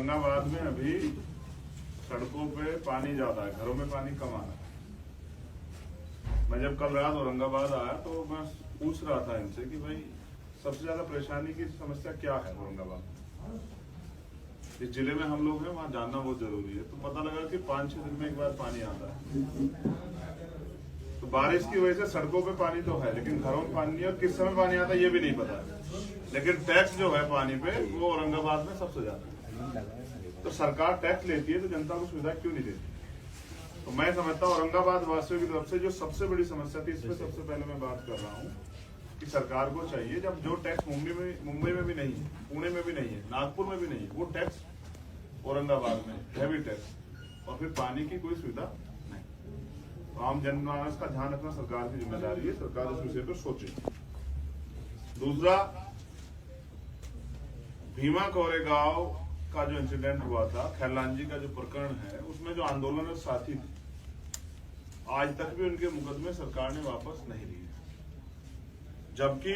औरंगाबाद में अभी सड़कों पे पानी ज्यादा है, घरों में पानी कम आ रहा है। मैं जब कल रात औरंगाबाद आया तो मैं पूछ रहा था इनसे कि भाई सबसे ज्यादा परेशानी की समस्या क्या है औरंगाबाद में। जिस जिले में हम लोग हैं वहाँ जानना बहुत जरूरी है। तो पता लगा कि 5-6 दिन में एक बार पानी आता है। तो बारिश की वजह से सड़कों पे पानी तो है, लेकिन घरों में पानी नहीं है और किस समय पानी आता है ये भी नहीं पता है। लेकिन टैक्स जो है पानी पे वो औरंगाबाद में सबसे ज्यादा है। तो सरकार टैक्स लेती है तो जनता को सुविधा क्यों नहीं देती। तो मैं समझता हूँ औरंगाबाद वासियों की तरफ से जो सबसे बड़ी समस्या थी, इस पर सबसे पहले मैं बात कर रहा हूँ कि सरकार को चाहिए, जब जो टैक्स मुंबई में भी नहीं है, पुणे में भी नहीं है, नागपुर में भी नहीं है, वो टैक्स औरंगाबाद में हैवी टैक्स, और फिर पानी की कोई सुविधा नहीं। तो आम जनमानस का ध्यान रखना सरकार की जिम्मेदारी है। सरकार इस विषय पर सोचे। दूसरा, भीमा कोरेगांव का जो इंसिडेंट हुआ था, खैरलांजी का जो प्रकरण है, उसमें जो आंदोलन साथी थे, आज तक भी उनके मुकदमे सरकार ने वापस नहीं लिए। जबकि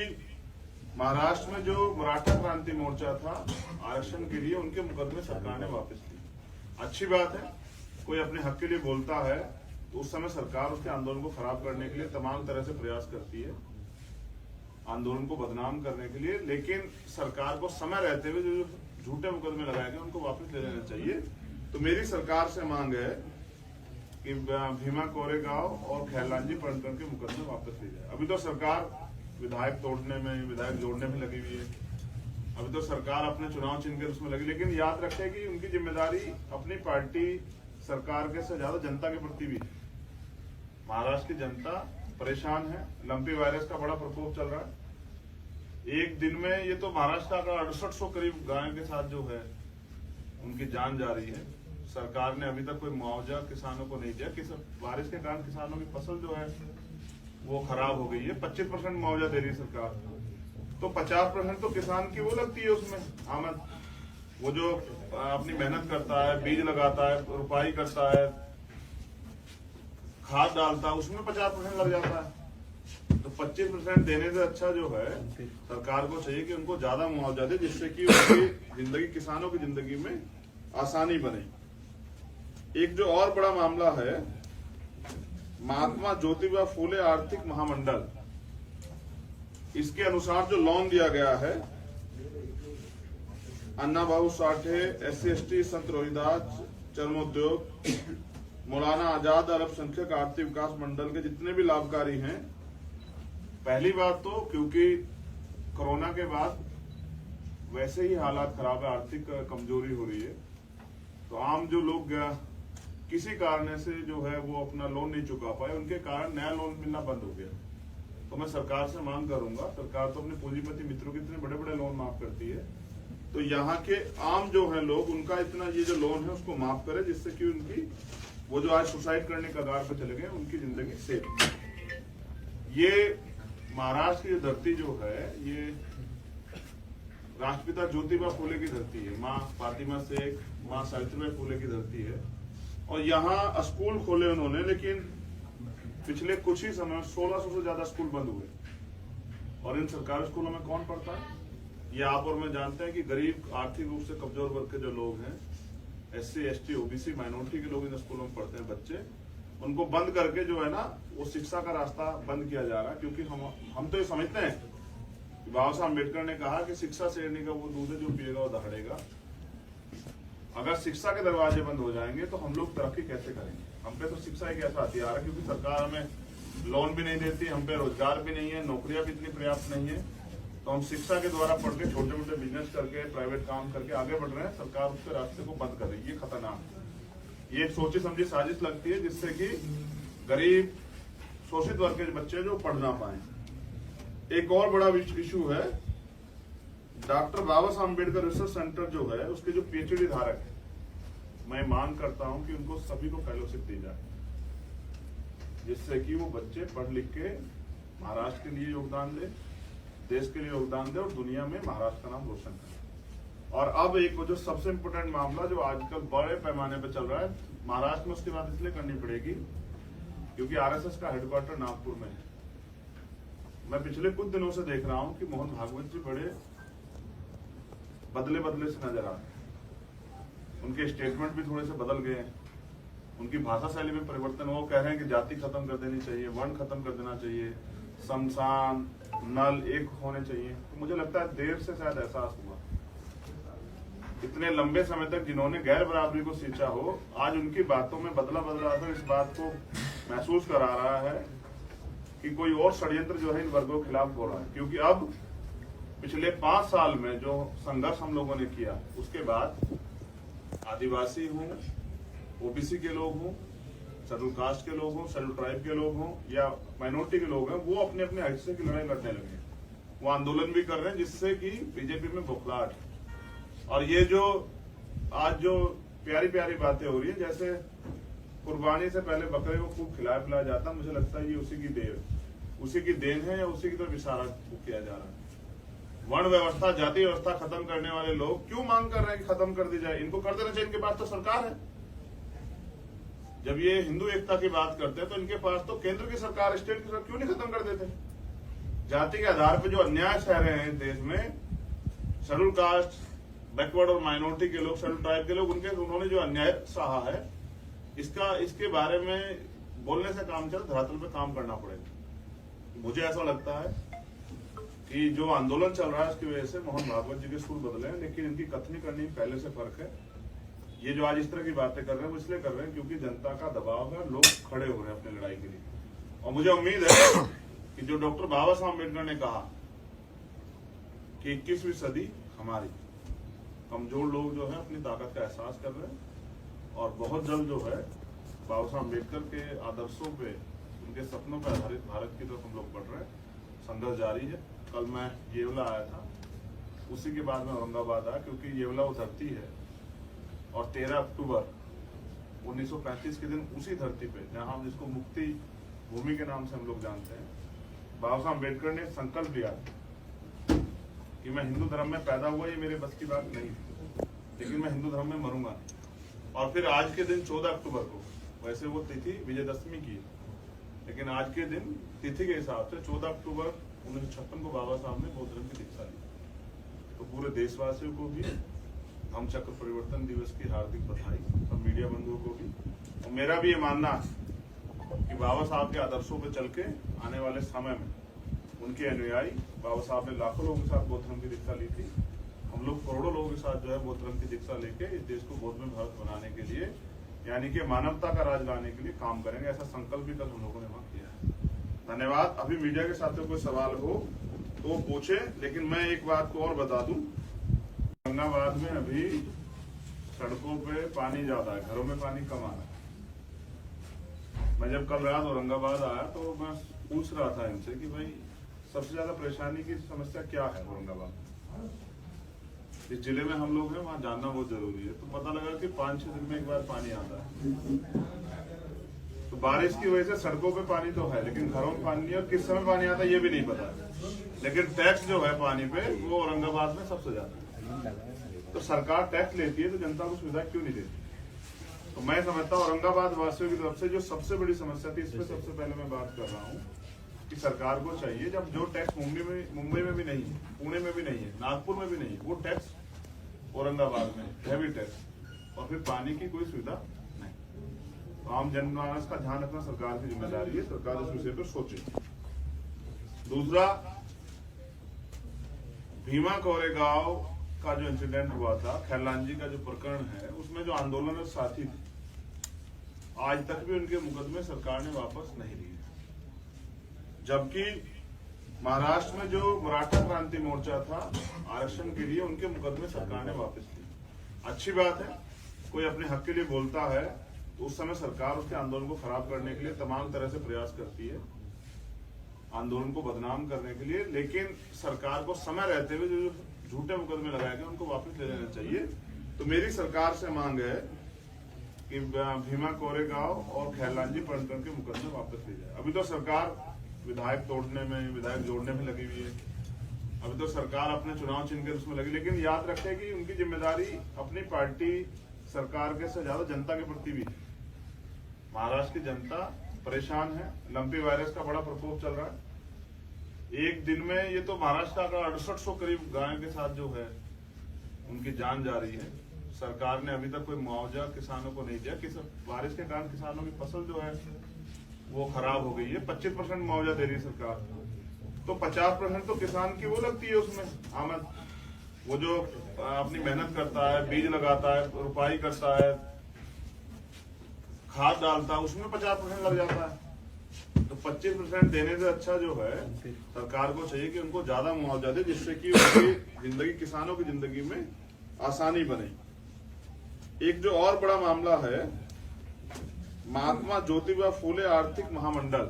महाराष्ट्र में जो मराठा क्रांति मोर्चा था आरक्षण के लिए, उनके मुकदमे सरकार ने वापस लिए। अच्छी बात है, कोई अपने हक के लिए बोलता है तो उस समय सरकार उसके आंदोलन को खराब करने के लिए तमाम तरह से प्रयास करती है, आंदोलन को बदनाम करने के लिए। लेकिन सरकार को समय रहते हुए जो झूठे मुकदमे लगाए गए उनको वापस ले लेना चाहिए। तो मेरी सरकार से मांग है कि भीमा कोरेगांव और खैरलांजी प्रकरण के मुकदमे वापस ले जाए। अभी तो सरकार विधायक तोड़ने में, विधायक जोड़ने में लगी हुई है। अभी तो सरकार अपने चुनाव चिन्ह के उसमें लगी, लेकिन याद रखें कि उनकी जिम्मेदारी अपनी पार्टी सरकार के से ज्यादा जनता के प्रति भी है। महाराष्ट्र की जनता परेशान है, लंपी वायरस का बड़ा प्रकोप चल रहा है। एक दिन में ये तो महाराष्ट्र का 6800 करीब गायों के साथ जो है उनकी जान जा रही है। सरकार ने अभी तक कोई मुआवजा किसानों को नहीं दिया। बारिश के कारण किसानों की फसल जो है वो खराब हो गई है। 25% मुआवजा दे रही है सरकार, तो 50% तो किसान की वो लगती है उसमें आमद। वो जो अपनी मेहनत करता है, बीज लगाता है, रुपाई करता है, खाद डालता है, उसमें 50% लग जाता है। तो 25% देने से अच्छा जो है सरकार को चाहिए कि उनको ज्यादा मुआवजा दे, जिससे कि उनकी जिंदगी, किसानों की जिंदगी में आसानी बने। एक जो और बड़ा मामला है, महात्मा ज्योतिबा फूले आर्थिक महामंडल, इसके अनुसार जो लोन दिया गया है, अन्ना भाऊ साठे, SC/ST, संत रोहिदास चर्मोद्योग, मौलाना आजाद अल्पसंख्यक आर्थिक विकास मंडल के जितने भी लाभकारी हैं, पहली बात तो क्योंकि कोरोना के बाद वैसे ही हालात खराब है, आर्थिक कमजोरी हो रही है, तो आम जो लोग किसी कारण से जो है वो अपना लोन नहीं चुका पाए, उनके कारण नया लोन मिलना बंद हो गया। तो मैं सरकार से मांग करूंगा, सरकार तो अपने पूंजीपति मित्रों के इतने बड़े बड़े लोन माफ करती है, तो यहाँ के आम जो है लोग, उनका इतना ये जो लोन है उसको माफ करे, जिससे कि उनकी वो जो आज सुसाइड करने के कगार पे चले गए, उनकी जिंदगी सेफ। ये महाराष्ट्र की धरती जो है, ये राष्ट्रपिता ज्योतिबा फूले की धरती है, माँ फातिमा शेख, माँ सावित्रीबाई फूले की धरती है। और यहाँ स्कूल खोले उन्होंने, लेकिन पिछले कुछ ही समय 1600 से ज्यादा स्कूल बंद हुए। और इन सरकारी स्कूलों में कौन पढ़ता है? ये आप और मैं जानते हैं कि गरीब, आर्थिक रूप से कमजोर वर्ग के जो लोग हैं, SC/ST, OBC, माइनॉरिटी के लोग इन स्कूलों में पढ़ते हैं बच्चे, उनको बंद करके जो है ना वो शिक्षा का रास्ता बंद किया जा रहा है। क्योंकि हम तो ये समझते हैं कि बाबा साहब अम्बेडकर ने कहा कि शिक्षा शेरनी का वो दूध है जो पिएगा वो दहाड़ेगा। अगर शिक्षा के दरवाजे बंद हो जाएंगे तो हम लोग तरक्की कैसे करेंगे? हम पे तो शिक्षा एक ऐसा हथियार है, क्योंकि सरकार हमें लोन भी नहीं देती, हम पे रोजगार भी नहीं है, नौकरियां भी इतनी पर्याप्त नहीं है, तो हम शिक्षा के द्वारा पढ़ के छोटे मोटे बिजनेस करके, प्राइवेट काम करके आगे बढ़ रहे हैं। सरकार उसके रास्ते को बंद कर रही है, ये खतरनाक है। ये एक सोची समझी साजिश लगती है, जिससे कि गरीब शोषित वर्ग के बच्चे जो पढ़ ना पाए। एक और बड़ा इशू है, डॉक्टर बाबा साहब अम्बेडकर रिसर्च सेंटर जो है, उसके जो PhD धारक है, मैं मांग करता हूं कि उनको सभी को फेलोशिप दी जाए, जिससे कि वो बच्चे पढ़ लिख के महाराष्ट्र के लिए योगदान दे, देश के लिए योगदान दे और दुनिया में महाराष्ट्र का नाम रोशन करे। और अब एक जो सबसे इम्पोर्टेंट मामला जो आजकल बड़े पैमाने पर चल रहा है महाराष्ट्र में, उसकी बात इसलिए करनी पड़ेगी क्योंकि RSS का हेडक्वार्टर नागपुर में है। मैं पिछले कुछ दिनों से देख रहा हूं कि मोहन भागवत जी बड़े बदले से नजर आ रहे हैं। उनके स्टेटमेंट भी थोड़े से बदल गए हैं, उनकी भाषा शैली में परिवर्तन। वो कह रहे हैं कि जाति खत्म कर देनी चाहिए, वर्ण खत्म कर देना चाहिए, शमशान नल एक होने चाहिए। तो मुझे लगता है देर से शायद एहसास हुआ, इतने लंबे समय तक जिन्होंने गैर बराबरी को सींचा हो, आज उनकी बातों में बदला असर इस बात को महसूस करा रहा है कि कोई और षड्यंत्र जो है इन वर्गों के खिलाफ हो रहा है। क्योंकि अब पिछले 5 साल में जो संघर्ष हम लोगों ने किया, उसके बाद आदिवासी हों, ओबीसी के लोग हों, शेड्यूल कास्ट के लोग हों, शेड्यूल ट्राइब के लोग हों या माइनॉरिटी के लोग हैं, वो अपने अपने हिस्से की लड़ाई लड़ने लगे। वो आंदोलन भी कर रहे हैं, जिससे कि बीजेपी में बौखलाहट। और ये जो आज जो प्यारी प्यारी बातें हो रही है, जैसे कुर्बानी से पहले बकरे को खूब खिलाया पिलाया जाता, मुझे लगता है ये उसी की देन है या उसी की तरफ इशारा किया जा रहा है। वर्ण व्यवस्था, जाति व्यवस्था खत्म करने वाले लोग क्यों मांग कर रहे हैं कि खत्म कर दी जाए? इनको कर देना चाहिए, इनके पास तो सरकार है। जब ये हिंदू एकता की बात करते हैं तो इनके पास तो केंद्र की सरकार, स्टेट की सरकार, क्यों नहीं खत्म कर देते? जाति के आधार पर जो अन्याय सह रहे हैं देश में, शेड्यूल कास्ट, बैकवर्ड और माइनॉरिटी के लोग, शेड्यूल ट्राइब के लोग, उन्होंने जो अन्याय सहा है, इसके बारे में बोलने से काम चल, धरातल पे काम करना पड़ेगा। मुझे ऐसा लगता है कि जो आंदोलन चल रहा है उसकी वजह से मोहन भागवत जी के सुर बदले हैं, लेकिन इनकी कथनी करनी पहले से फर्क है। ये जो आज इस तरह की बातें कर रहे हैं वो इसलिए कर रहे हैं क्योंकि जनता का दबाव है, लोग खड़े हो रहे हैं अपनी लड़ाई के लिए। और मुझे उम्मीद है कि जो डॉक्टर बाबा साहब अम्बेडकर ने कहा कि 21वीं सदी हमारी, कमजोर लोग जो है अपनी ताकत का एहसास कर रहे हैं और बहुत जल्द जो है बाबा साहब अम्बेडकर के आदर्शों पे, उनके सपनों पर आधारित भारत की तरफ हम लोग बढ़ रहे हैं। संघर्ष जारी है। कल मैं येवला आया था, उसी के बाद मैं औरंगाबाद आया, क्योंकि येवला वो धरती है और 13 अक्टूबर 1935 के दिन उसी धरती पे, जहां हम जिसको मुक्ति भूमि के नाम से हम लोग जानते हैं, बाबा साहब अम्बेडकर ने संकल्प लिया कि मैं हिंदू धर्म में पैदा हुआ, ये मेरे बस की बात नहीं थी, लेकिन मैं हिंदू धर्म में मरूंगा। और फिर आज के दिन 14 अक्टूबर को, वैसे वो तिथि विजयदशमी की, लेकिन आज के दिन तिथि के हिसाब से 14 अक्टूबर 1956 को बाबा साहब ने बौद्ध धर्म की दीक्षा ली। तो पूरे देशवासियों को भी धम्म चक्र परिवर्तन दिवस की हार्दिक बधाई, और मीडिया बंधुओं को भी। और मेरा भी ये मानना कि बाबा साहब के आदर्शों पर चल के आने वाले समय में उनके अनुयायी, बाबा साहब ने लाखों लोगों के साथ बौद्ध धर्म की दीक्षा ली थी, हम लोग करोड़ों लोगों के साथ जो है बौद्ध धर्म की दीक्षा लेके इस देश को बौद्ध में भारत बनाने के लिए, यानी कि मानवता का राज लाने के लिए काम करेंगे। ऐसा संकल्प भी कल हम लोगों ने वहां किया है। धन्यवाद। अभी मीडिया के साथियों कोई सवाल हो तो पूछे, लेकिन मैं एक बात को और बता दूं, औरंगाबाद में अभी सड़कों पे पानी ज्यादा है, घरों में पानी कम आ रहा है। मैं जब कल रात औरंगाबाद आया तो मैं पूछ रहा था इनसे कि भाई सबसे ज्यादा परेशानी की समस्या क्या है औरंगाबाद? जिस जिले में हम लोग हैं वहाँ जानना बहुत जरूरी है। तो पता लगा कि 5-6 दिन में एक बार पानी आता है। तो बारिश की वजह से सड़कों पे पानी तो है, लेकिन घरों में पानी नहीं, और किस समय पानी आता है ये भी नहीं पता। लेकिन टैक्स जो है पानी पे, वो औरंगाबाद में सबसे ज्यादा है। तो सरकार टैक्स लेती है तो जनता को सुविधा क्यों नहीं देती? तो मैं समझता हूँ औरंगाबाद वासियों की तरफ से जो सबसे बड़ी समस्या थी, इस पर सबसे पहले मैं बात कर रहा हूँ कि सरकार को चाहिए, जब जो टैक्स मुंबई में भी नहीं है, पुणे में भी नहीं है, नागपुर में भी नहीं है, वो टैक्स औरंगाबाद में हैवी टैक्स, और फिर पानी की कोई सुविधा नहीं। तो आम जनमानस का ध्यान रखना सरकार की जिम्मेदारी है, सरकार इस विषय पर सोचे। दूसरा, भीमा कोरेगांव का जो इंसिडेंट हुआ था, खैरलांजी का जो प्रकरण है, उसमें जो आंदोलन साथी थे, आज तक भी उनके मुकदमे सरकार ने वापस नहीं लिए। जबकि महाराष्ट्र में जो मराठा क्रांति मोर्चा था आरक्षण के लिए, उनके मुकदमे सरकार ने वापस लिए। अच्छी बात है, कोई अपने हक के लिए बोलता है तो उस समय सरकार उसके आंदोलन को खराब करने के लिए तमाम तरह से प्रयास करती है, आंदोलन को बदनाम करने के लिए। लेकिन सरकार को समय रहते हुए जो झूठे मुकदमे लगाए गए उनको वापस ले लेना चाहिए। तो मेरी सरकार से मांग है कि भीमा कोरेगांव और खैरलांजी प्रकरण के मुकदमे वापस ले जाए। अभी तो सरकार विधायक तोड़ने में, विधायक जोड़ने में लगी हुई है। अभी तो सरकार अपने चुनाव चिन्ह के उसमें लगी, लेकिन याद रखें कि उनकी जिम्मेदारी अपनी पार्टी सरकार के से ज्यादा जनता के प्रति भी है। महाराष्ट्र की जनता परेशान है, लंपी वायरस का बड़ा प्रकोप चल रहा है। एक दिन में ये तो महाराष्ट्र का 6800 करीब गायों के साथ जो है उनकी जान जा रही है। सरकार ने अभी तक कोई मुआवजा किसानों को नहीं दिया। बारिश के कारण किसानों की फसल जो है वो खराब हो गई है। 25% मुआवजा दे रही है सरकार, तो 50% तो किसान की वो लगती है उसमें आमद। वो जो अपनी मेहनत करता है, बीज लगाता है, रुपाई करता है, खाद डालता है, उसमें 50% लग जाता है। तो 25% देने से अच्छा जो है सरकार को चाहिए कि उनको ज्यादा मुआवजा दे, जिससे कि उनकी जिंदगी, किसानों की जिंदगी में आसानी बने। एक जो और बड़ा मामला है, महात्मा ज्योतिबा फूले आर्थिक महामंडल,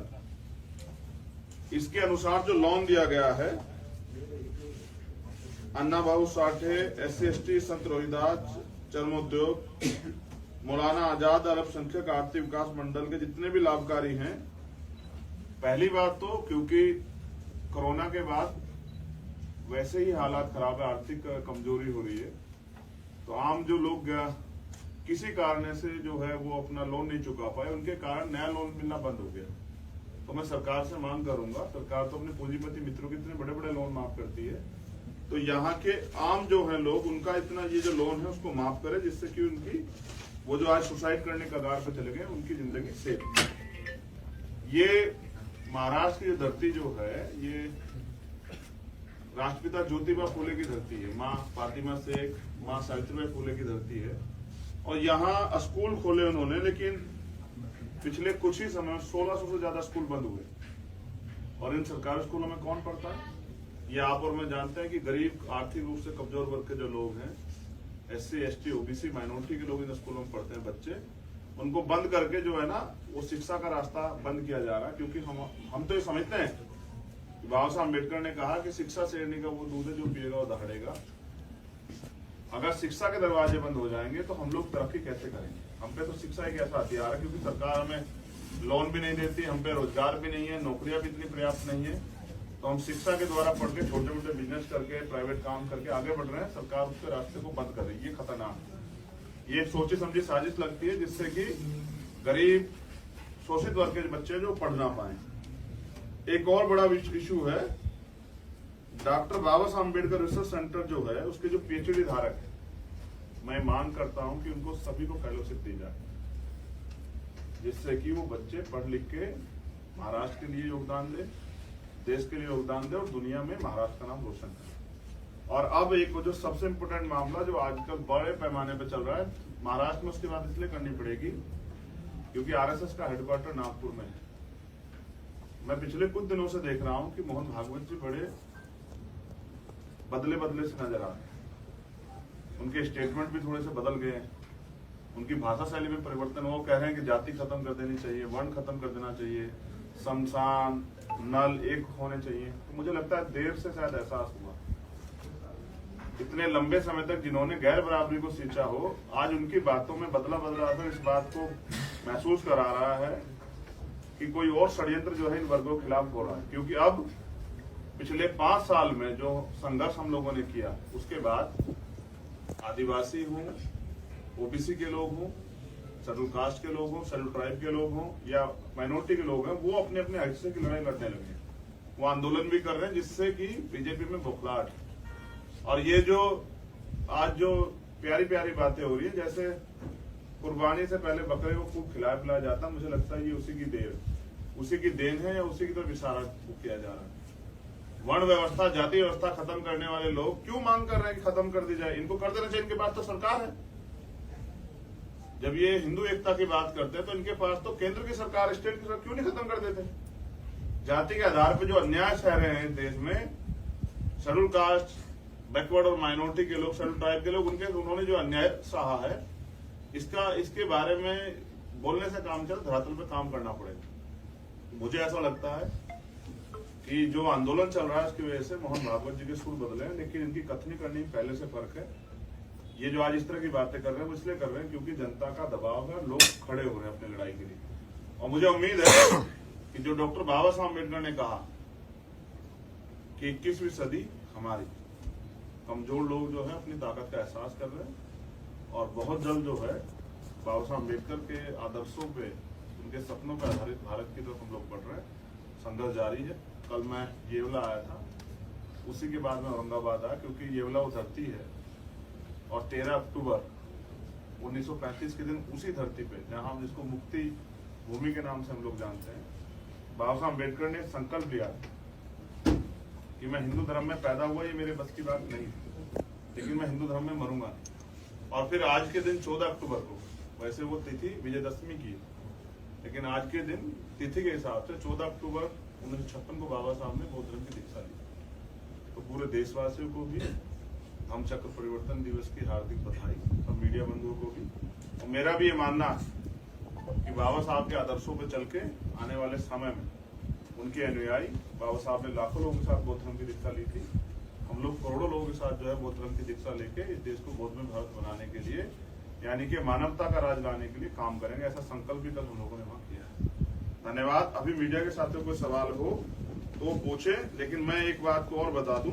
इसके अनुसार जो लोन दिया गया है, अन्ना बाबू साठे, SC/ST, संत रोहिदास, चर्मोद्योग, मौलाना आजाद अल्पसंख्यक आर्थिक विकास मंडल के जितने भी लाभकारी हैं, पहली बात तो क्योंकि कोरोना के बाद वैसे ही हालात खराब है, आर्थिक कमजोरी हो रही है, तो आम जो लोग किसी कारण से जो है वो अपना लोन नहीं चुका पाए, उनके कारण नया लोन मिलना बंद हो गया। तो मैं सरकार से मांग करूंगा, सरकार तो अपने पूंजीपति मित्रों के इतने बड़े बड़े लोन माफ करती है, तो यहाँ के आम जो है लोग, उनका इतना ये जो लोन है उसको माफ करे, जिससे कि उनकी वो जो आज सुसाइड करने के कगार पे चले गए, उनकी जिंदगी सेफ। ये महाराष्ट्र की जो धरती जो है, ये राष्ट्रपिता ज्योतिबा फूले की धरती है, माँ फातिमा शेख, माँ सावित्रीबाई फूले की धरती है। और यहाँ स्कूल खोले उन्होंने, लेकिन पिछले कुछ ही समय 1600 से ज्यादा स्कूल बंद हुए। और इन सरकारी स्कूलों में कौन पढ़ता है? ये आप और मैं जानते हैं कि गरीब, आर्थिक रूप से कमजोर वर्ग के जो लोग हैं, SC/ST, OBC, माइनॉरिटी के लोग इन स्कूलों में पढ़ते हैं बच्चे, उनको बंद करके जो है ना वो शिक्षा का रास्ता बंद किया जा रहा है। क्योंकि हम तो ये समझते हैं कि बाबा साहब अम्बेडकर ने कहा कि शिक्षा शेरनी का वो दूध है जो पिएगा वो दहाड़ेगा। अगर शिक्षा के दरवाजे बंद हो जाएंगे तो हम लोग तरक्की कैसे करेंगे? हम पे तो शिक्षा एक ऐसा हथियार है, क्योंकि सरकार हमें लोन भी नहीं देती, हम पे रोजगार भी नहीं है, नौकरियां भी इतनी पर्याप्त नहीं है, तो हम शिक्षा के द्वारा पढ़ के छोटे छोटे बिजनेस करके, प्राइवेट काम करके आगे बढ़ रहे हैं। सरकार उसके रास्ते को बंद कर रही है, ये खतरनाक है। ये सोची समझी साजिश लगती है, जिससे कि गरीब शोषित वर्ग के बच्चे जो पढ़ ना पाए। एक और बड़ा इशू है, डॉक्टर बाबा साहब अम्बेडकर रिसर्च सेंटर जो है, उसके जो PhD धारक है, मैं मांग करता हूं कि उनको सभी को फेलोशिप दी जाए, जिससे कि वो बच्चे पढ़ लिख के महाराष्ट्र के लिए योगदान दे, देश के लिए योगदान दे और दुनिया में महाराष्ट्र का नाम रोशन करे। और अब एक जो सबसे इम्पोर्टेंट मामला जो आजकल बड़े पैमाने पर चल रहा है महाराष्ट्र में, उसकी बात इसलिए करनी पड़ेगी क्योंकि RSS का हेडक्वार्टर नागपुर में है। मैं पिछले कुछ दिनों से देख रहा हूं कि मोहन भागवत जी बड़े बदले बदले से नजर आ रहे हैं। उनके स्टेटमेंट भी थोड़े से बदल गए हैं, उनकी भाषा शैली में परिवर्तन। वो कह रहे हैं कि जाति खत्म कर देनी चाहिए, वर्ण खत्म कर देना चाहिए, शमशान नल एक होने चाहिए। तो मुझे लगता है देर से शायद एहसास हुआ, इतने लंबे समय तक जिन्होंने गैर बराबरी को सींचा हो, आज उनकी बातों में बदला असर इस बात को महसूस करा रहा है कि कोई और षड्यंत्र जो है इन वर्गों के खिलाफ हो रहा है। क्योंकि अब पिछले 5 साल में जो संघर्ष हम लोगों ने किया, उसके बाद आदिवासी हों, OBC के लोग हों, शेड्यूल कास्ट के लोग हों, शेड्यूल ट्राइब के लोग हों या माइनॉरिटी के लोग हैं, वो अपने अपने हिस्से की लड़ाई लड़ने लगे हैं। वो आंदोलन भी कर रहे हैं, जिससे कि बीजेपी में बौखलाहट। और ये जो आज जो प्यारी प्यारी बातें हो रही है, जैसे कुर्बानी से पहले बकरे को खूब खिलाया पिलाया जाता, मुझे लगता है ये उसी की देन है या उसी की तरफ इशारा किया जा रहा है। वर्ण व्यवस्था, जाति व्यवस्था खत्म करने वाले लोग क्यों मांग कर रहे हैं कि खत्म कर दी जाए? इनको कर देना चाहिए, इनके पास तो सरकार है। जब ये हिंदू एकता की बात करते हैं तो इनके पास तो केंद्र की सरकार, स्टेट की सरकार, क्यों नहीं खत्म कर देते? जाति के आधार पर जो अन्याय सह रहे हैं देश में, शेड्यूल कास्ट, बैकवर्ड और माइनॉरिटी के लोग, शेड्यूल ट्राइब के लोग, उन्होंने जो अन्याय सहा है, इसके बारे में बोलने से काम चल, धरातल पे काम करना पड़ेगा। मुझे ऐसा लगता है कि जो आंदोलन चल रहा है उसकी वजह से मोहन भागवत जी के सुर बदले हैं, लेकिन इनकी कथनी करनी पहले से फर्क है। ये जो आज इस तरह की बातें कर रहे हैं वो इसलिए कर रहे हैं क्योंकि जनता का दबाव है, लोग खड़े हो रहे हैं अपनी लड़ाई के लिए। और मुझे उम्मीद है कि जो डॉक्टर बाबा साहब अम्बेडकर ने कहा कि 21वीं सदी हमारी, कमजोर लोग जो है अपनी ताकत का एहसास कर रहे हैं और बहुत जल्द जो है बाबा साहब अम्बेडकर के आदर्शों पे, उनके सपनों पर आधारित भारत की तरफ हम लोग बढ़ रहे हैं। संघर्ष जारी है। कल मैं येवला आया था, उसी के बाद में औरंगाबाद आया, क्योंकि येवला वो धरती है और 13 अक्टूबर 1935 के दिन उसी धरती पे जहां हम जिसको मुक्ति भूमि के नाम से हम लोग जानते हैं, बाबा साहब अम्बेडकर ने संकल्प लिया कि मैं हिंदू धर्म में पैदा हुआ, ये मेरे बस की बात नहीं, लेकिन मैं हिंदू धर्म में मरूंगा। और फिर आज के दिन 14 अक्टूबर को, वैसे वो तिथि विजयदशमी की है, लेकिन आज के दिन तिथि के हिसाब से 14 अक्टूबर 1956 को बाबा साहब ने बौद्ध धर्म की दीक्षा ली। तो पूरे देशवासियों को भी हम चक्र परिवर्तन दिवस की हार्दिक बधाई, और मीडिया बंधुओं को भी। और मेरा भी ये मानना है कि बाबा साहब के आदर्शों पर चल के आने वाले समय में उनके अनुयायी, बाबा साहब ने लाखों लोगों के साथ बौद्ध धर्म की दीक्षा ली थी, हम लोग करोड़ों लोगों के साथ जो है बौद्ध धर्म की दीक्षा लेके इस देश को बौद्धमय भारत बनाने के लिए, यानी कि मानवता का राज लाने के लिए काम करेंगे। ऐसा संकल्प भी कल हम लोगों ने वहां किया है। धन्यवाद। अभी मीडिया के साथियों कोई सवाल हो तो पूछे, लेकिन मैं एक बात को और बता दूं